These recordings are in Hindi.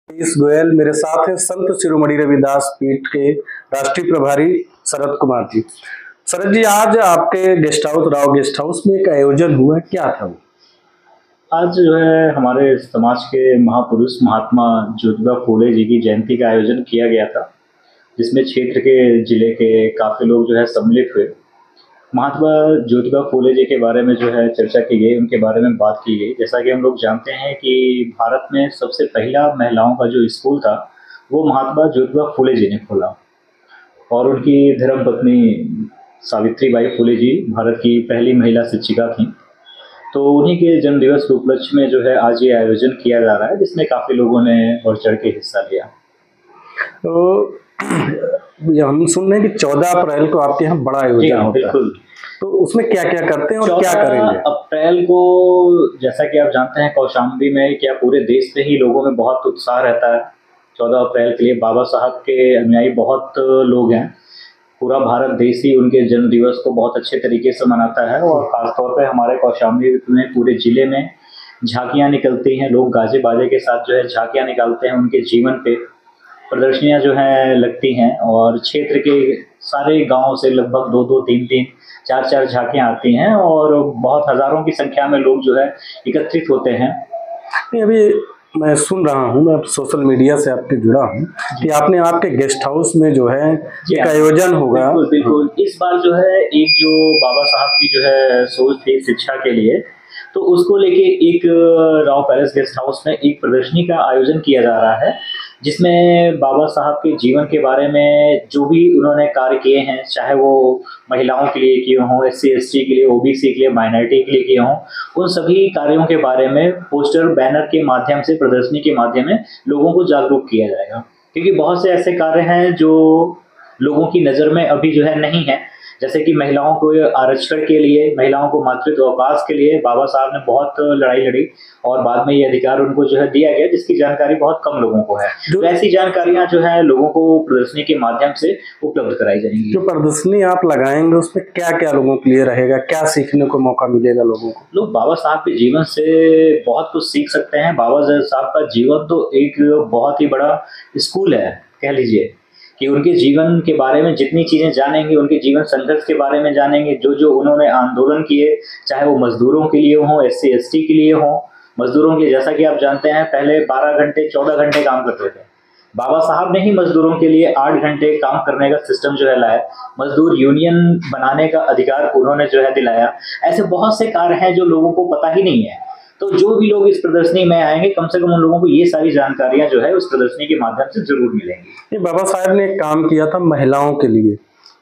इस गोयल मेरे साथ है संत शिरोमणि रविदास पीठ के राष्ट्रीय प्रभारी शरद कुमार जी। शरद जी, आज आपके guest house Rao guest house में एक आयोजन हुआ, क्या था वो? आज जो है हमारे समाज के महापुरुष महात्मा ज्योतिबा फूले जी की जयंती का आयोजन किया गया था, जिसमें क्षेत्र के जिले के काफ़ी लोग जो है सम्मिलित हुए। महात्मा ज्योतिबा फूले जी के बारे में जो है चर्चा की गई, उनके बारे में बात की गई। जैसा कि हम लोग जानते हैं कि भारत में सबसे पहला महिलाओं का जो स्कूल था, वो महात्मा ज्योतिबा फूले जी ने खोला और उनकी धर्मपत्नी सावित्रीबाई फूले जी भारत की पहली महिला शिक्षिका थीं। तो उन्हीं के जन्म दिवस के उपलक्ष्य में जो है आज ये आयोजन किया जा रहा है, जिसमें काफ़ी लोगों ने बढ़ चढ़ के हिस्सा लिया। तो ये हम सुन रहे हैं कि 14 अप्रैल को आपके यहाँ बड़ा आयोजन होता है। बिल्कुल। तो उसमें क्या क्या करते हैं और क्या 14 करेंगे? अप्रैल को जैसा कि आप जानते हैं कौशाम्बी में क्या पूरे देश में ही लोगों में बहुत उत्साह रहता है। 14 अप्रैल के लिए बाबा साहब के अनुयायी बहुत लोग हैं। पूरा भारत देश ही उनके जन्म दिवस को बहुत अच्छे तरीके से मनाता है और ख़ासतौर पे हमारे कौशाम्बी में पूरे ज़िले में झांकियाँ निकलती हैं। लोग गाजे बाजे के साथ जो है झांकियाँ निकालते हैं, उनके जीवन पे प्रदर्शनियाँ जो हैं लगती हैं और क्षेत्र के सारे गाँव से लगभग 2-2, 3-3, 4-4 झांकियाँ आती हैं और बहुत हज़ारों की संख्या में लोग जो है एकत्रित होते हैं। नहीं, अभी मैं सुन रहा हूँ, मैं सोशल मीडिया से आपके जुड़ा हूँ कि आपने आपके गेस्ट हाउस में जो है एक आयोजन होगा। बिल्कुल बिल्कुल। इस बार जो है एक जो बाबा साहब की जो है सोच थी शिक्षा के लिए, तो उसको लेके एक राव पैलेस गेस्ट हाउस में एक प्रदर्शनी का आयोजन किया जा रहा है, जिसमें बाबा साहब के जीवन के बारे में जो भी उन्होंने कार्य किए हैं, चाहे वो महिलाओं के लिए किए हों, SC/ST के लिए, OBC के लिए, माइनॉरिटी के लिए किए हों, उन सभी कार्यों के बारे में पोस्टर बैनर के माध्यम से प्रदर्शनी के माध्यम में लोगों को जागरूक किया जाएगा। क्योंकि बहुत से ऐसे कार्य हैं जो लोगों की नज़र में अभी जो है नहीं है, जैसे कि महिलाओं को आरक्षण के लिए, महिलाओं को मातृत्व अवकाश के लिए बाबा साहब ने बहुत लड़ाई लड़ी और बाद में ये अधिकार उनको जो है दिया गया, जिसकी जानकारी बहुत कम लोगों को है। तो ऐसी जानकारियां जो है लोगों को प्रदर्शनी के माध्यम से उपलब्ध कराई जाएंगी। जो प्रदर्शनी आप लगाएंगे उसमें क्या क्या लोगों के लिए रहेगा, क्या सीखने को मौका मिलेगा लोगों को? लोग बाबा साहब के जीवन से बहुत कुछ सीख सकते हैं। बाबा साहब का जीवन तो एक बहुत ही बड़ा स्कूल है, कह लीजिए कि उनके जीवन के बारे में जितनी चीज़ें जानेंगे, उनके जीवन संघर्ष के बारे में जानेंगे, जो उन्होंने आंदोलन किए, चाहे वो मजदूरों के लिए हों, SC/ST के लिए हों। मजदूरों के लिए जैसा कि आप जानते हैं पहले 12 घंटे 14 घंटे काम करते थे। बाबा साहब ने ही मजदूरों के लिए 8 घंटे काम करने का सिस्टम जो है लाया। मजदूर यूनियन बनाने का अधिकार उन्होंने जो है दिलाया। ऐसे बहुत से कार्य हैं जो लोगों को पता ही नहीं है। तो जो भी लोग इस प्रदर्शनी में आएंगे, कम से कम उन लोगों को ये सारी जानकारियां जो है उस प्रदर्शनी के माध्यम से जरूर मिलेंगी। ये बाबा साहब ने एक काम किया था महिलाओं के लिए,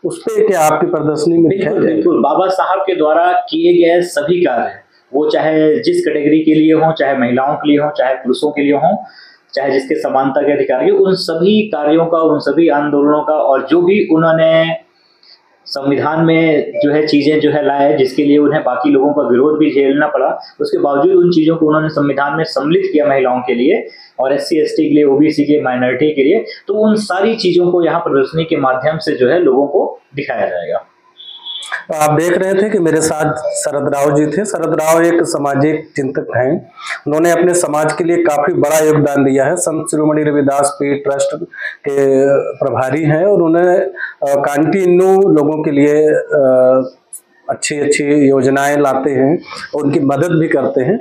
उस पर क्या आपकी प्रदर्शनी में? बिल्कुल। बाबा साहब के द्वारा किए गए सभी कार्य, वो चाहे जिस कैटेगरी के लिए हों, चाहे महिलाओं के लिए हों, चाहे पुरुषों के लिए हों, चाहे जिसके समानता के अधिकार, उन सभी कार्यों का, उन सभी आंदोलनों का और जो भी उन्होंने संविधान में जो है चीज़ें जो है लाए, जिसके लिए उन्हें बाकी लोगों का विरोध भी झेलना पड़ा, उसके बावजूद उन चीज़ों को उन्होंने संविधान में सम्मिलित किया महिलाओं के लिए और SC/ST के लिए, OBC के लिए, माइनॉरिटी के लिए। तो उन सारी चीज़ों को यहाँ प्रदर्शनी के माध्यम से जो है लोगों को दिखाया जाएगा। आप देख रहे थे कि मेरे साथ शरद राव जी थे। शरद राव एक सामाजिक चिंतक हैं। उन्होंने अपने समाज के लिए काफी बड़ा योगदान दिया है। संत शिरोमणि रविदास पीठ ट्रस्ट के प्रभारी हैं और उन्हें कंटिन्यू लोगों के लिए अच्छी अच्छी योजनाएं लाते हैं और उनकी मदद भी करते हैं।